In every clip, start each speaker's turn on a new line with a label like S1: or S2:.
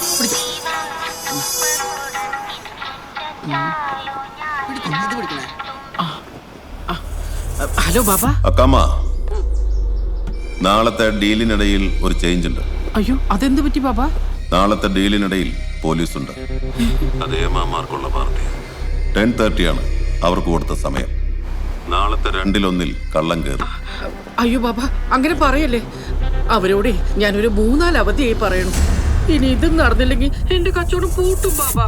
S1: പിടിച്ചോ. ഇത് പിടിക്കണേ. ഹലോ ബാബ.
S2: അക്കാമ്മ, നാളത്തെ ഡീലിനിടയിൽ ഒരു ചേഞ്ച് ഉണ്ട്.
S1: അയ്യോ, അതെന്ത് പറ്റി ബാബ?
S2: നാളത്തെ ഡീലിനിടയിൽ പോലീസുണ്ട്. അതേ മാമാർക്കുള്ള പാർട്ടി 10:30 ആണ് അവർക്ക് കൊടുത്ത സമയം. നാളത്തെ 2-1 കള്ളം കയറി.
S1: അയ്യോ ബാബ, അങ്ങനെ പറയല്ലേ. അവരോടെ ഞാനൊരു 3-4 അവധിയായി പറയണു. ഇനി ഇതും നടന്നില്ലെങ്കിൽ എന്റെ കച്ചവടം പൂട്ടും ബാബ.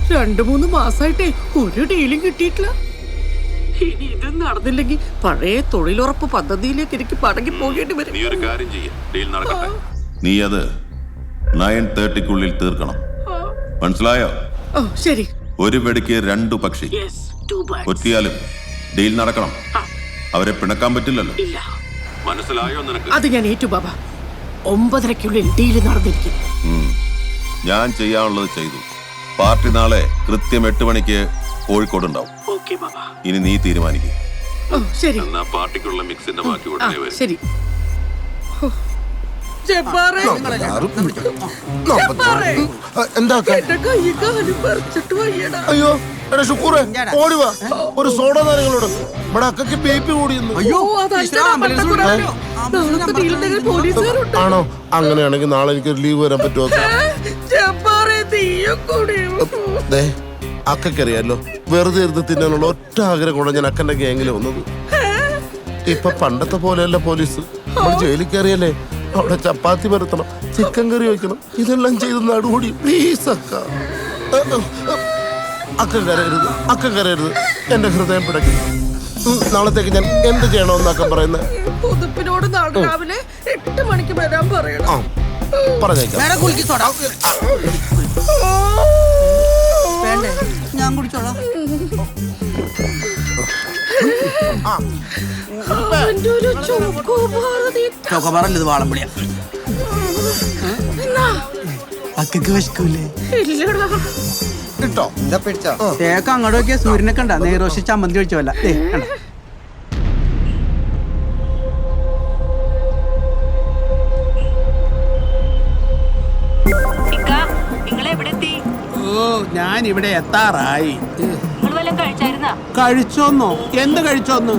S1: 2-3 മാസമായിട്ടേ ഒരു ഡീലും കിട്ടിയിട്ടില്ല. ഇനി ഇതും നടന്നില്ലെങ്കിൽ പഴയ തൊഴിലുറപ്പ് പദ്ധതിയിലേക്ക് എനിക്ക് പടങ്ങി പോകേണ്ടി വരും.
S2: നീ ഒരു കാര്യം ചെയ്യ, ഡീൽ നടക്കട്ടെ. നീ അത് 9:30 തീർക്കണം. മനസ്സിലായോ?
S1: ശരി.
S2: ഒരു വെടിക്ക് 2 പക്ഷി. ഒറ്റിയാലും ഡീൽ നടക്കണം. അവരെ പിണക്കാൻ പറ്റില്ലല്ലോ. മനസ്സിലായോ നിനക്ക്?
S1: അത് ഞാൻ ഏറ്റു ബാബ. 9:30 ഡീൽ നടന്നിരിക്കും.
S2: ഞാൻ ചെയ്യാനുള്ളത് ചെയ്തു. പാർട്ടി നാളെ കൃത്യം 8 മണിക്ക് കോഴിക്കോട് ഉണ്ടാവും. ഇനി നീ തീരുമാനിക്കും. എന്നാ പാർട്ടിക്കുള്ള മിക്സിന്റെ ബാക്കി ഉടനെ വരും.
S1: ശരി.
S3: അയ്യോ എടാ ഷുക്കൂറെ, ഓടിവാ. ഒരു സോഡ നാരങ്ങളോട് ഇവിടെ അക്കയ്ക്ക് ബേപ്പി കൂടിയുന്നു. ആണോ? അങ്ങനെയാണെങ്കിൽ നാളെ എനിക്കൊരു ലീവ് വരാൻ പറ്റുമോ? അക്കറിയാലോ, വെറുതെ ഇരുന്ന് തിന്നാനുള്ള ഒറ്റ ആഗ്രഹം കൂടെ ഞാൻ അക്കന്റെ ഗ്യാങ്ങിൽ വന്നത്. ഇപ്പൊ പണ്ടത്തെ പോലെയല്ല പോലീസ്. നമ്മൾ ജയിലിൽ കയറിയല്ലേ, അവിടെ ചപ്പാത്തി പരത്തണം, ചിക്കൻ കറി വെക്കണം, ഇതെല്ലാം ചെയ്ത് നടുകൂടി. പ്ലീസ് അക്ക, അക്കം കരയരുത്, അക്കം കരയരുത്. എന്റെ ഹൃദയം പിടക്കി. നാളത്തേക്ക് ഞാൻ എന്ത് ചെയ്യണമെന്നൊക്കെ പറയുന്നത്?
S1: പുതുപ്പിനോട് നാളെ രാവിലെ 8 മണിക്ക് വരാൻ പറയണം.
S3: പറഞ്ഞേക്കാം.
S4: ഞാൻ കുടിച്ചോളാം. ചോക്കോബാറല്ലത് വാളംപുളിയാ. അക്കക്ക് വിശക്കൂലേ? തേക്ക് അങ്ങോട്ട് നോക്കിയ സൂര്യനെ കണ്ട നെയ്റോഷി ചമ്മന്തി ഒഴിച്ചല്ല.
S5: ഞാൻ ഇവിടെ എത്താറായി. കഴിച്ചോന്നോ? എന്ത് കഴിച്ചോന്ന്?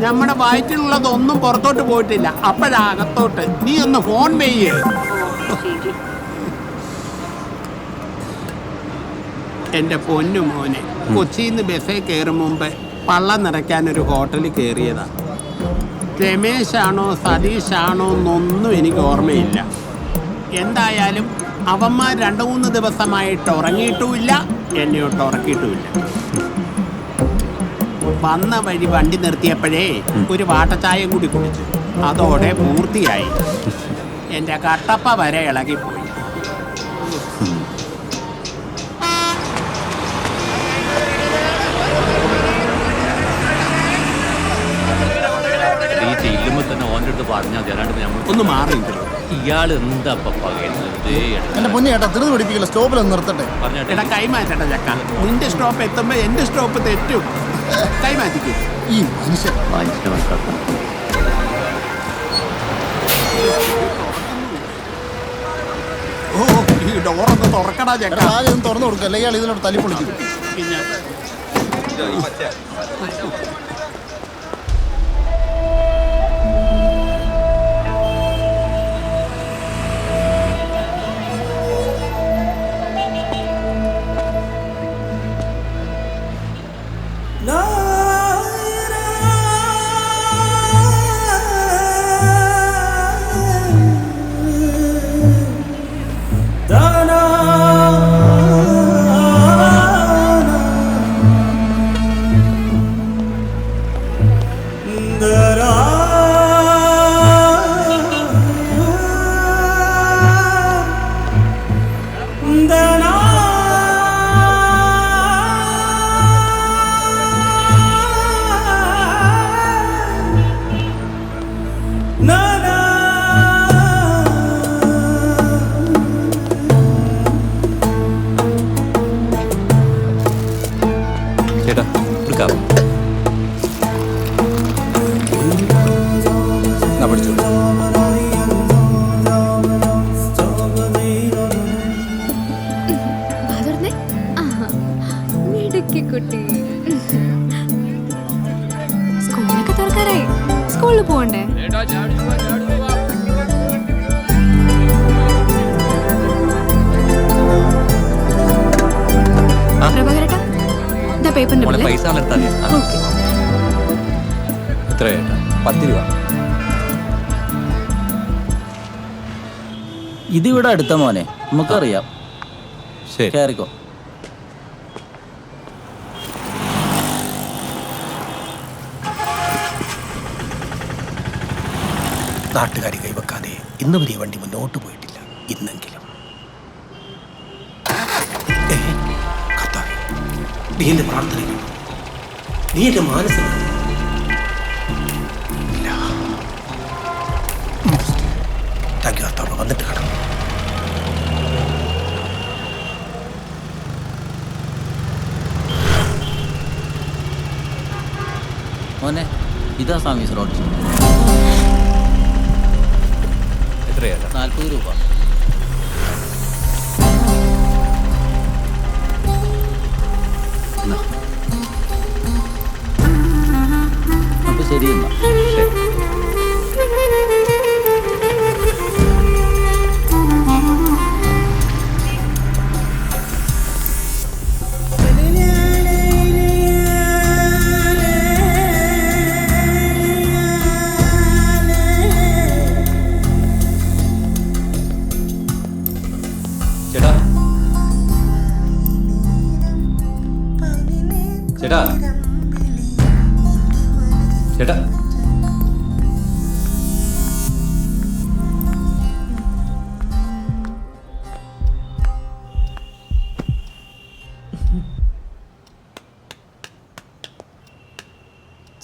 S5: നമ്മുടെ വയറ്റിലുള്ളതൊന്നും പുറത്തോട്ട് പോയിട്ടില്ല. അപ്പോഴകത്തോട്ട്. നീ ഒന്ന് ഫോൺ ചെയ്യേ. എന്റെ പൊന്നു മോനെ, കൊച്ചിന്ന് ബസ്സിൽ കയറും മുമ്പ് പള്ളം നിറയ്ക്കാനൊരു ഹോട്ടലിൽ കയറിയതാ. രമേശാണോ സതീഷാണോ എന്നൊന്നും എനിക്ക് ഓർമ്മയില്ല. എന്തായാലും അവന്മാർ 2-3 ദിവസമായിട്ട് ഉറങ്ങിയിട്ടുമില്ല, എന്നെയോട്ട് ഉറക്കിയിട്ടുമില്ല. വന്ന വഴി വണ്ടി നിർത്തിയപ്പോഴേ ഒരു വാട്ടച്ചായം കൂടി കുടിച്ചു. അതോടെ പൂർത്തിയായി. എൻ്റെ കട്ടപ്പ വരെ ഇളകിപ്പോയി. ഒന്ന് മാറി.
S6: ഇയാൾ എന്താ
S3: എന്റെ പൊന്നി ചേട്ടാ, തിരുന്ന് പിടിപ്പിക്കില്ല. സ്റ്റോപ്പിൽ നിർത്തട്ടെ.
S5: എടാ കൈമാറ്റട്ടെ ചക്ക. നിന്റെ സ്റ്റോപ്പ് എത്തുമ്പോ എന്റെ സ്റ്റോപ്പ് തെറ്റും. കൈമാറ്റിക്കും.
S3: ഈ മനുഷ്യൻ
S5: ഈ ഡോറൊന്ന് തുറക്കടാ ചക്ക.
S3: ആദ്യം തുറന്നു കൊടുക്കുക, അല്ലെങ്കിൽ ഇയാൾ ഇതിനോട് തല്ലി പൊളിക്കും.
S5: പിന്നെ
S6: സ്കൂളിൽ പോകണ്ടേ? പ്രഭാകരേട്ടാ, ഇതാ പേപ്പറിന്റെ ബില്ല്.
S7: പൈസ
S6: ഓക്കേ.
S7: എത്രയാ? 10 രൂപ.
S8: ഇതിവിടെ അടുത്ത മോനെ, നമുക്കറിയാം.
S7: ശരി,
S8: കേറിക്കോ.
S9: നാട്ടുകാർ കൈവെക്കാതെ ഇന്ന് വരെ വണ്ടി മുന്നോട്ട് പോയിട്ടില്ല. ഇന്നെങ്കിലും കർത്താവേ, നീ എന്റെ പ്രാർത്ഥന, നീ എന്റെ മാനസം കർത്താവ് വന്നിട്ട് കാണാം.
S8: മോനെ, ഇതാ സർവീസ് റോഡ്.
S7: എത്രയാ?
S8: 40 രൂപ. അപ്പൊ ശരി എന്നാ.
S7: ചേട്ടാ, ചേട്ടാ, ചേട്ടാ,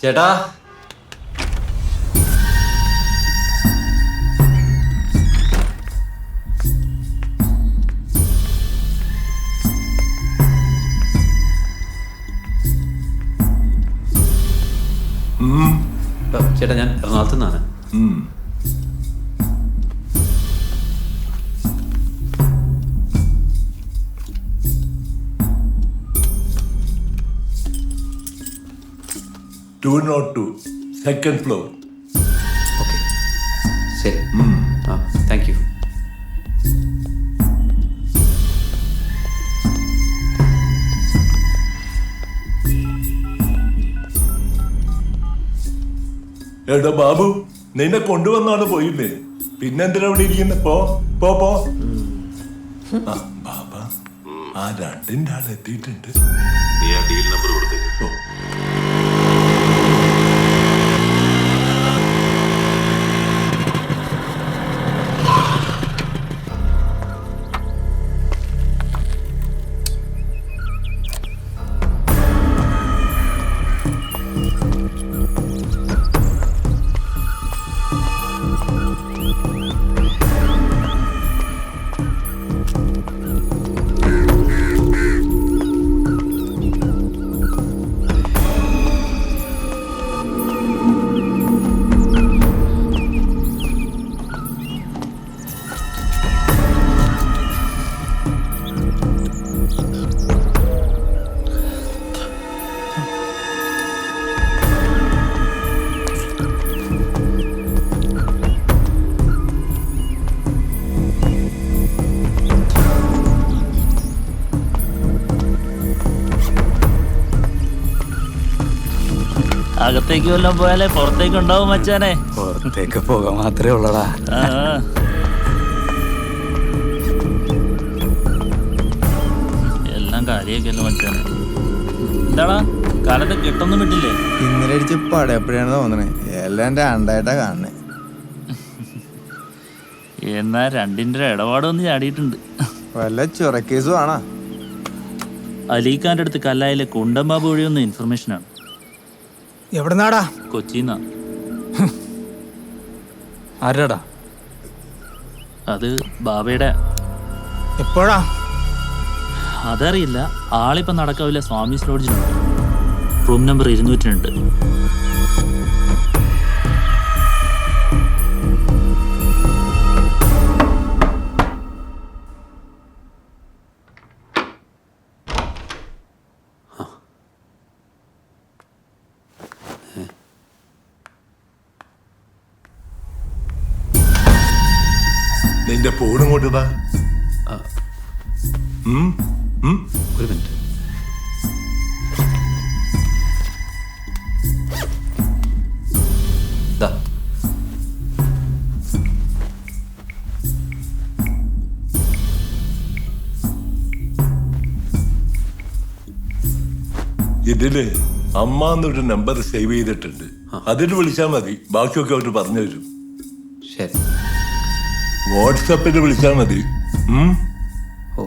S7: ചേട്ടാ, ചേട്ടാ, ഞാൻ എറണാകുളത്ത് നിന്നാണ്.
S10: second floor.
S7: ഓക്കെ, ശരി. ആ, താങ്ക് യു.
S10: എടാ ബാബു, നിന്നെ കൊണ്ടുവന്നാണ് പോയില്ലേ? പിന്നെന്തിനാ ഇവിടെ ഇരിക്കുന്ന? പോ പോ പോ. ആ ബാബ, ആ രണ്ടിന്റെ ആൾ എത്തിയിട്ടുണ്ട്.
S2: നീ ആ ഡീൽ നമ്പർ കൊടുത്തേക്ക്.
S8: അകത്തേക്ക് വല്ലതും പോയാലേ പുറത്തേക്ക് ഉണ്ടാവും മച്ചാനെ.
S7: പുറത്തേക്ക് പോകാൻ മാത്രമേ ഉള്ളടാ.
S8: എല്ലാം കാര്യമൊക്കെയല്ലോ മച്ചാനെ. എന്താടാ കാലത്ത് കിട്ടൊന്നും വിട്ടില്ലേ?
S11: ഇന്നലെ അടിച്ച് പടയപ്പോഴാണ് തോന്നണേ. എല്ലാം രണ്ടായിട്ടാ കാണണേ.
S8: എന്നാ രണ്ടിൻ്റെ ഇടപാടൊന്ന് ചാടിയിട്ടുണ്ട്.
S11: വല്ല ചൊറക്കേസും ആണോ?
S8: അലീഖാന്റെ അടുത്ത് കല്ലായിലെ കുണ്ടംബാബു വഴിയൊന്ന് ഇൻഫർമേഷനാണ്.
S9: എവിടെ നാടാ?
S8: കൊച്ചിന്നാ.
S7: ആരാടാ?
S8: അത് ബാബയുടെ.
S9: എപ്പോഴാ?
S8: അതറിയില്ല. ആളിപ്പം നടക്കാവില്ല. സ്വാമീസ് ലോഡ്ജിനുണ്ട്. Room number 202.
S10: നിന്റെ ഫോണും കൊണ്ടുതാ.
S7: ഒരു മിനിറ്റ്. ദാ.
S10: ഇതില് അമ്മ എന്നൊരു നമ്പർ സേവ് ചെയ്തിട്ടുണ്ട്. അതിന് വിളിച്ചാൽ മതി, ബാക്കിയൊക്കെ അവർ പറഞ്ഞു തരും.
S7: ശരി.
S10: വാട്സാപ്പിൽ വിളിച്ചാൽ മതി.
S7: ഓ